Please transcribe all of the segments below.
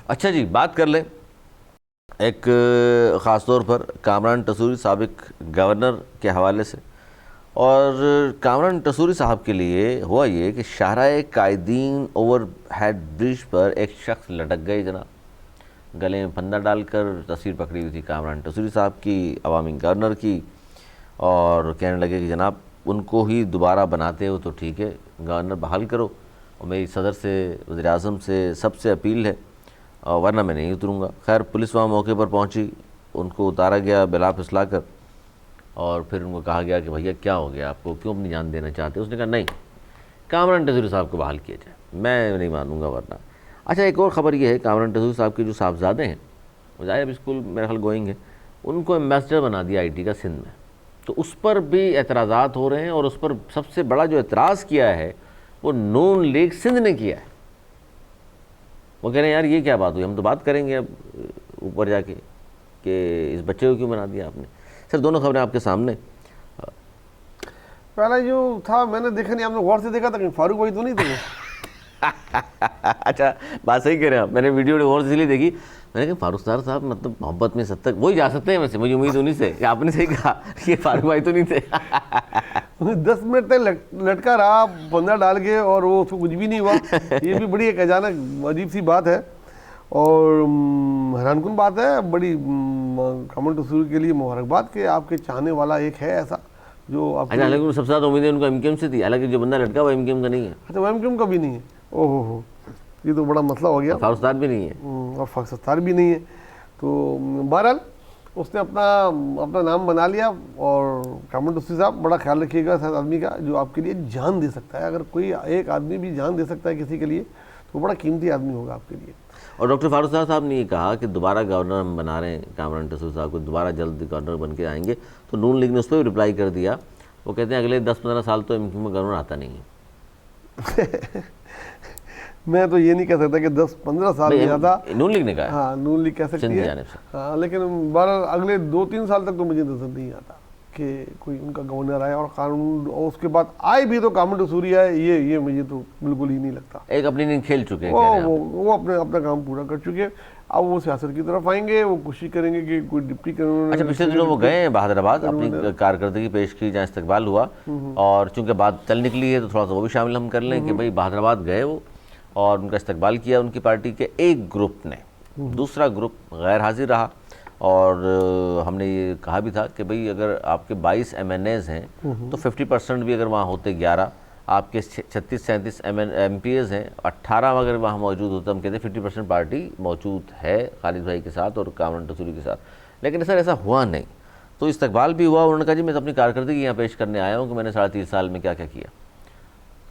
अच्छा जी, बात कर लें एक ख़ास तौर पर कामरान टसूरी साबिक गवर्नर के हवाले से। और कामरान टसूरी साहब के लिए हुआ ये कि शाहराए कायदीन ओवर हेड ब्रिज पर एक शख्स लटक गए जनाब, गले में फंदा डालकर तस्वीर पकड़ी हुई थी कामरान टसूरी साहब की, अवामी गवर्नर की, और कहने लगे कि जनाब उनको ही दोबारा बनाते हो तो ठीक है, गवर्नर बहाल करो, और मेरी सदर से, वज़ीर आज़म से, सबसे अपील है, वरना मैं नहीं उतरूँगा। खैर पुलिस वहाँ मौके पर पहुँची, उनको उतारा गया बिला फिसला कर, और फिर उनको कहा गया कि भैया क्या हो गया आपको, क्यों अपनी जान देना चाहते? उसने कहा नहीं, कामरान टसूरी साहब को बहाल किया जाए, मैं नहीं मानूंगा वरना। अच्छा, एक और ख़बर ये है, कामरान टसूरी साहब के जो साहबजादे हैं, ज़ाहिर स्कूल मेरे ख्याल गोइंग है, उनको एम्बेसडर बना दिया IT का सिंध में, तो उस पर भी एतराज़ात हो रहे हैं, और उस पर सबसे बड़ा जो एतराज़ किया है वो नून लीग सिंध ने किया है। वो कह रहे हैं यार ये क्या बात हुई, हम तो बात करेंगे अब ऊपर जाके कि इस बच्चे को क्यों बना दिया आपने। सर दोनों खबरें आपके सामने। पहला जो था मैंने देखा नहीं, आपने गौर से देखा था कि फारूक भाई तो नहीं थे? अच्छा, बात सही कह रहे हैं आप, मैंने वीडियो गौर से इसलिए देखी, मैंने कहा फारूक साहब मतलब मोहब्बत में सब तक वही जा सकते हैं, वैसे मुझे उम्मीद उन्हीं से, आपने सही कहा ये फारूक भाई तो नहीं थे। 10 मिनट तक लटका रहा फंदा डाल के, और वो उसको कुछ भी नहीं हुआ। ये भी बड़ी एक अचानक अजीब सी बात है और हैरानकुन बात है। बड़ी कामरान टसूरी के लिए मुबारकबाद कि आपके चाहने वाला एक है ऐसा जो आप। अच्छा, हालांकि सबसे ज़्यादा उम्मीदें उनको MKM से थी, हालांकि जो बंदा लटका वो MKM का नहीं है। अच्छा, वो MKM का भी नहीं है? ओहो हो, ये तो बड़ा मसला हो गया। फारूक साहब भी नहीं है और फारूक सत्तार भी नहीं है। तो बहरहाल उसने अपना नाम बना लिया। और कामरान टसूरी साहब, बड़ा ख्याल रखिएगा इस आदमी का जो आपके लिए जान दे सकता है। अगर कोई एक आदमी भी जान दे सकता है किसी के लिए तो बड़ा कीमती आदमी होगा आपके लिए। और डॉक्टर फारूक साहब ने ये कहा कि दोबारा गवर्नर हम बना रहे हैं कामरान टसूरी साहब को, दोबारा जल्द गवर्नर बन के आएंगे। तो नून लीग ने उस पर भी रिप्लाई कर दिया, वो कहते हैं अगले 10-15 साल तो MKM में गवर्नर आता नहीं है। मैं तो ये नहीं कह सकता कि 10-15 साल में आता, नून लीग ने कहा। हाँ, नून लीग कह सकती है, हाँ, लेकिन बहरहाल अगले 2-3 साल तक तो मुझे नजर नहीं आता कि कोई उनका गवर्नर आए। और कानून, और उसके बाद आए भी तो कामरान टसूरी आए, ये मुझे तो बिल्कुल ही नहीं लगता। एक अपनी इनिंग खेल चुके हैं, वो अपना काम पूरा कर चुके हैं। अब वो सियासत की तरफ आएंगे, वो कोशिश करेंगे कि कोई डिप्टी करूँ। अच्छा, पिछले दिनों वो गए हैं बहादुराबाद, अपनी कारकर्दगी पेश की, जहाँ इस्तकबाल हुआ, और चूंकि बात चल निकली है तो थोड़ा सा वो भी शामिल हम कर लें कि भाई बहादुराबाद गए वो, और उनका इस्तकबाल किया उनकी पार्टी के एक ग्रुप ने, दूसरा ग्रुप गैर हाजिर रहा। और हमने ये कहा भी था कि भाई अगर आपके 22 MNAs हैं तो 50% भी अगर वहाँ होते 11, आपके 36-37 MPs हैं, 18 अगर वहाँ मौजूद होता, हम कहते 50% पार्टी मौजूद है खालिद भाई के साथ और कामरान टसूरी के साथ। लेकिन सर ऐसा हुआ नहीं, तो इस्तकबाल भी हुआ। उन्होंने कहा जी मैं तो अपनी कारकर्दगी यहाँ पेश करने आया हूँ कि मैंने 3.5 साल में क्या क्या किया।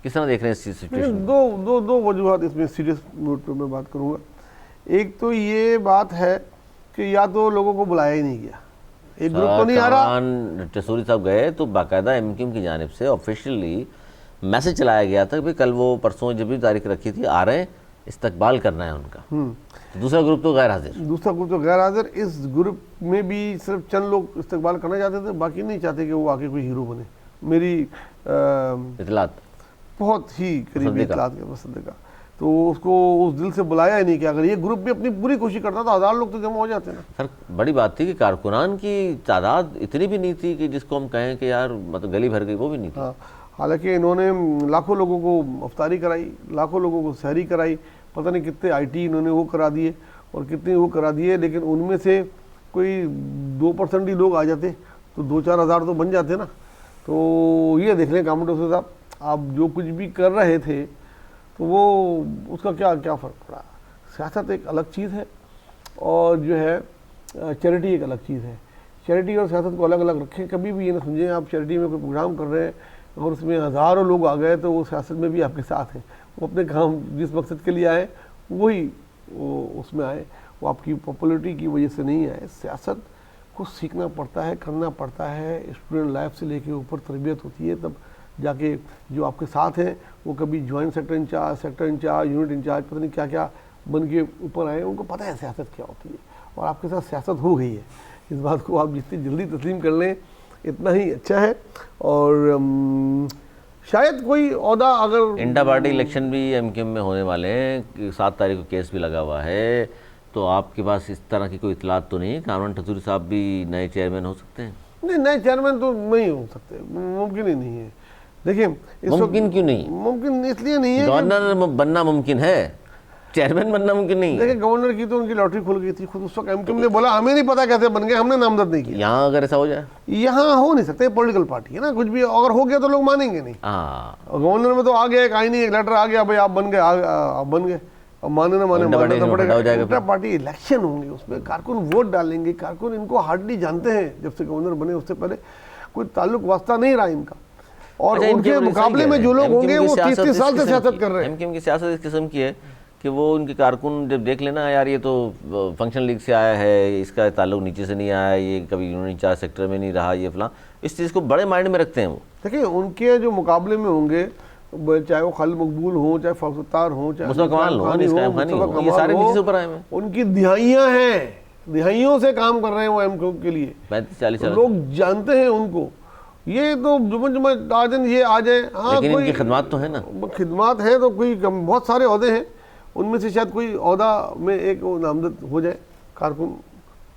किस तरह देख रहे हैं इस सिचुएशन? दो वजूहत इसमें सीरियस नोट पे मैं बात करूँगा। एक तो ये बात है कि या तो लोगों को बुलाया ही नहीं गया, एक ग्रुप तो नहीं आ रहा। टसूरी साहब गए तो बाकायदा MKM की जानिब से ऑफिशियली मैसेज चलाया गया था कि भाई कल वो परसों जब भी तारीख रखी थी आ रहे हैं, इस्तकबाल करना है उनका। तो दूसरा ग्रुप तो गैर हाजिर। इस ग्रुप में भी सिर्फ चंद लोग इस्तकबाल करना चाहते थे, बाकी नहीं चाहते कि वो आके कोई हीरो बने। मेरी इतलात बहुत ही करीबी इतलात के पसंद का, तो उसको उस दिल से बुलाया ही नहीं कि अगर ये ग्रुप भी अपनी पूरी कोशिश करता तो 1000 लोग तो जमा हो जाते ना। सर बड़ी बात थी कि कारकुनान की तादाद इतनी भी नहीं थी कि जिसको हम कहें कि यार मतलब गली भर गई, वो भी नहीं थी। हाँ, हालांकि इन्होंने लाखों लोगों को अफ्तारी कराई, लाखों लोगों को सहरी कराई, पता नहीं कितने IT इन्होंने वो करा दिए और कितने वो करा दिए। लेकिन उनमें से कोई 2% ही लोग आ जाते तो 2-4 हज़ार तो बन जाते ना। तो ये देख लें कामरान टसूरी साहब, आप जो कुछ भी कर रहे थे तो वो उसका क्या फ़र्क पड़ा। सियासत एक अलग चीज़ है और जो है चैरिटी एक अलग चीज़ है। चैरिटी और सियासत को अलग अलग रखें। कभी भी ये ना समझें आप चैरिटी में कोई प्रोग्राम कर रहे हैं और उसमें हज़ारों लोग आ गए तो वो सियासत में भी आपके साथ हैं। वो अपने काम जिस मकसद के लिए आए वही वो उसमें आए, वो आपकी पॉपुलरिटी की वजह से नहीं आए। सियासत को सीखना पड़ता है, करना पड़ता है। स्टूडेंट लाइफ से लेके ऊपर तरबियत होती है, तब जाके जो आपके साथ हैं वो कभी joint sector incharge, unit incharge, पता नहीं क्या क्या बन के ऊपर आए, उनको पता है सियासत क्या होती है। और आपके साथ सियासत हो गई है, इस बात को आप जितनी जल्दी तस्लीम कर लें इतना ही अच्छा है। और शायद कोई ओहदा अगर इंटर पार्टी इलेक्शन भी MKM में होने वाले हैं, 7 तारीख को केस भी लगा हुआ है, तो आपके पास इस तरह की कोई इतलात तो नहीं है? कामरान टसूरी साहब भी नए चेयरमैन हो सकते हैं? नहीं, नए चेयरमैन तो नहीं हो सकते, मुमकिन ही नहीं है। देखिए मुमकिन क्यों नहीं? मुमकिन इसलिए नहीं है, गवर्नर बनना मुमकिन है, चेयरमैन बनना मुमकिन नहीं है। देखिए गवर्नर की तो उनकी लॉटरी खुल गई थी खुद उस वक्त, एमक्यूएम ने बोला हमें नहीं पता कैसे बन गए, हमने नामजद नहीं किया। यहाँ अगर ऐसा हो जाए? यहाँ हो नहीं सकता, पॉलिटिकल पार्टी है ना, कुछ भी अगर हो गया तो लोग मानेंगे नहीं। हाँ, गवर्नर में तो आ गया एक आईनी एक लेटर आ गया, भाई आप बन गए, आप बन गए, अब माने ना माने मानना तो पड़ेगा। इंटर पार्टी इलेक्शन होंगे, उसमें कारकुन वोट डालेंगे, कारकुन इनको हार्डली जानते हैं, जब से गवर्नर बने उससे पहले कोई ताल्लुक वास्ता नहीं रहा इनका, और उनके मुकाबले में जो लोग होंगे वो 30 साल से सियासत कर रहे हैं। एमक्यूएम की सियासत इस किस्म की है कि वो उनके कारकुन जब देख लेना यार ये तो फंक्शन लीग से आया है, इसका ताल्लुक नीचे से नहीं आया, ये कभी यूनियन इंचार्ज सेक्टर में नहीं रहा, ये फलां, इस चीज़ को बड़े माइंड में रखते हैं वो। देखिए उनके जो मुकाबले में होंगे, चाहे वो खालिद मकबूल हो, चाहे फौज सत्तार हो, चाहे मुस्तफा कमाल हो, ये सारे नीचे से ऊपर आए हैं। उनकी दिहाइयाँ हैं, दिहाइयों से काम कर रहे हैं वो एमक्यूएम के लिए, 35-40 साल लोग जानते हैं उनको। ये तो जुम्मन आ जाए, ये आ जाए, हाँ लेकिन कोई इनकी खिदमत तो है ना, खिदमत है तो कोई बहुत सारे ओहदे हैं, उनमें से शायद कोई ओहदा में एक वो नामजद हो जाए। कारकुन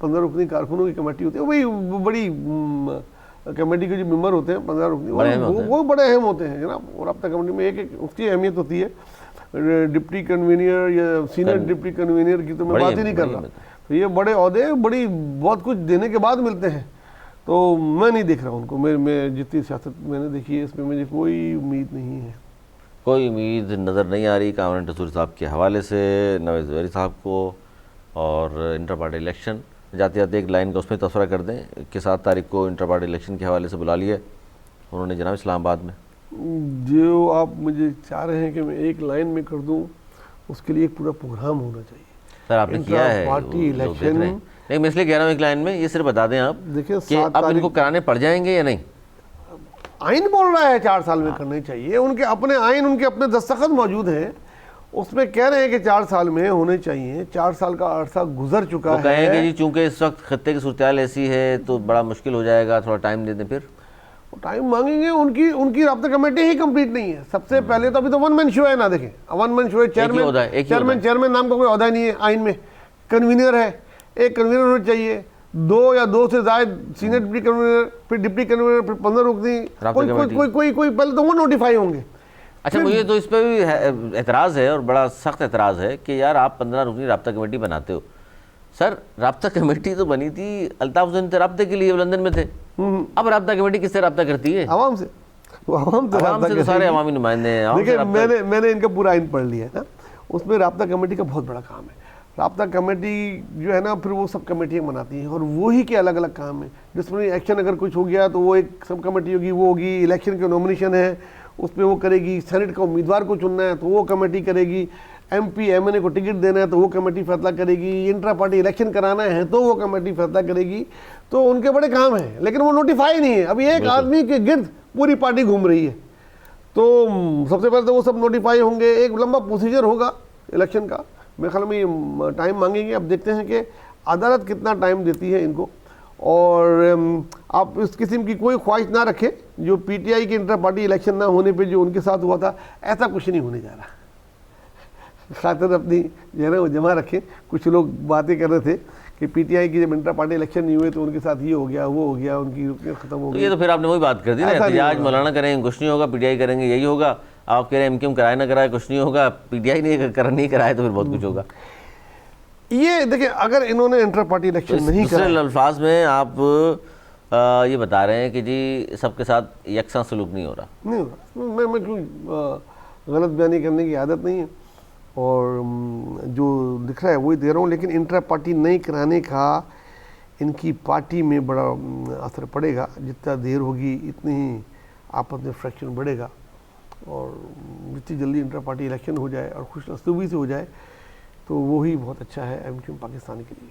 15 रुकनी कारकुनों की कमेटी होती है, वही बड़ी कमेटी के जो मेंबर होते हैं 15 रुकनी, वो बड़े अहम होते हैं जनाब। और अब तक कमेटी में एक उसकी अहमियत होती है, डिप्टी कन्वीनर या सीनियर डिप्टी कन्वीनर की तो मैं बात ही नहीं कर रहा। तो ये बड़े ओहदे बड़ी बहुत कुछ देने के बाद मिलते हैं, तो मैं नहीं देख रहा उनको, मैं जितनी सियासत मैंने देखी है इसमें मुझे कोई उम्मीद नहीं है, कोई उम्मीद नज़र नहीं आ रही कामरान टसूरी साहब के हवाले से, नवाज़ ज़ुहैरी साहब को। और इंटर पार्टी इलेक्शन जाते जाते एक लाइन का उसमें तस्वरा कर दें कि 7 तारीख को इंटर पार्टी इलेक्शन के हवाले से बुला लिया उन्होंने जनाब इस्लामाबाद में। जो आप मुझे चाह रहे हैं कि मैं एक लाइन में कर दूं, उसके लिए एक पूरा प्रोग्राम होना चाहिए। सर आपने किया है पार्टी इलेक्शन, नहीं मैं इसलिए कह रहा हूँ एक लाइन में, ये सिर्फ बता दें आप, देखिए कि अब इनको कराने पड़ जाएंगे या नहीं? आइन बोल रहा है 4 साल में करने चाहिए, उनके अपने आइन, उनके अपने दस्तखत मौजूद हैं, उसमें कह रहे हैं कि 4 साल में होने चाहिए। 4 साल का अरसा गुजर चुका है। कहेंगे जी चूंकि इस वक्त खत्ते की सूरत ऐसी है तो बड़ा मुश्किल हो जाएगा, थोड़ा टाइम दे दें, फिर टाइम मांगेंगे। उनकी राब्ता कमेटी ही कंप्लीट नहीं है। सबसे पहले तो अभी तो वन मैन शो है ना, देखें वन मैन शो है, चेयरमैन नाम का कोई ओहदा नहीं है आइन में, कन्वीनर है, एक कन्वीनर होना चाहिए, 2 या 2 से ज़्यादा सीनियर डिप्टी कन्वीनर, फिर डिप्टी कन्वीनर, फिर 15 रुकनी, कोई पहले तो वो नोटिफाई होंगे। अच्छा मुझे तो इस पर भी एतराज़ है और बड़ा सख्त एतराज़ है कि यार आप 15 रुकनी राब्ता कमेटी बनाते हो। सर राब्ता कमेटी तो बनी थी अल्ताफ हुसैन राब्ते के लिए, लंदन में थे, अब राब्ता कमेटी किससे राब्ता करती है? आवाम से। आवाम से तो सारे अवामी नुमाइंदे हैं। देखिए मैंने इनका पूरा आइन पढ़ लिया है ना, उसमें राब्ता कमेटी का बहुत बड़ा काम है। राब्ता कमेटी जो है ना, फिर वो सब कमेटियाँ बनाती हैं और वही के अलग अलग काम है। डिसिप्लिनरी एक्शन अगर कुछ हो गया तो वो एक सब कमेटी होगी, वो होगी। इलेक्शन के नॉमिनेशन है उसमें वो करेगी, सेनेट का उम्मीदवार को चुनना है तो वो कमेटी करेगी, MP MNA को टिकट देना है तो वो कमेटी फैसला करेगी, इंट्रा पार्टी इलेक्शन कराना है तो वो कमेटी फैसला करेगी। तो उनके बड़े काम हैं, लेकिन वो नोटिफाई नहीं है। अभी एक आदमी के गिर्द पूरी पार्टी घूम रही है, तो सबसे पहले तो वो सब नोटिफाई होंगे, एक लंबा प्रोसीजर होगा इलेक्शन का। मेरे ख्याल में टाइम मांगेंगे। अब देखते हैं कि अदालत कितना टाइम देती है इनको। और आप इस किस्म की कोई ख्वाहिश ना रखें, जो PTI के इंटर पार्टी इलेक्शन ना होने पे जो उनके साथ हुआ था, ऐसा कुछ नहीं होने जा रहा। खातिर अपनी जो है ना वो जमा रखें। कुछ लोग बातें कर रहे थे कि PTI की जब इंटर पार्टी इलेक्शन नहीं हुए तो उनके साथ ये हो गया, वो हो गया, उनकी रुकने खत्म हो गई। ये तो फिर आपने वही बात कर दी ना, आज मौलाना करेंगे कुछ नहीं होगा, PTI करेंगे यही होगा। आप कह रहे हैं MQM कराए ना कराए कुछ नहीं होगा, PTI नहीं कराए तो फिर बहुत कुछ होगा। ये देखिए अगर इन्होंने इंटर पार्टी इलेक्शन नहीं कराया, दूसरे अल्फाज में आप ये बता रहे हैं कि जी सबके साथ यकसा सलूक नहीं हो रहा। नहीं हो रहा। मैं क्यों गलत बयानी करने की आदत नहीं है, और जो दिख रहा है वही दे रहा हूँ। लेकिन इंटर पार्टी नहीं कराने का इनकी पार्टी में बड़ा असर पड़ेगा। जितना देर होगी इतनी ही आपस में फ्रैक्शन बढ़ेगा, और जितनी जल्दी इंटर पार्टी इलेक्शन हो जाए और खुश नसीबी से हो जाए तो वो ही बहुत अच्छा है MQM पाकिस्तान के लिए।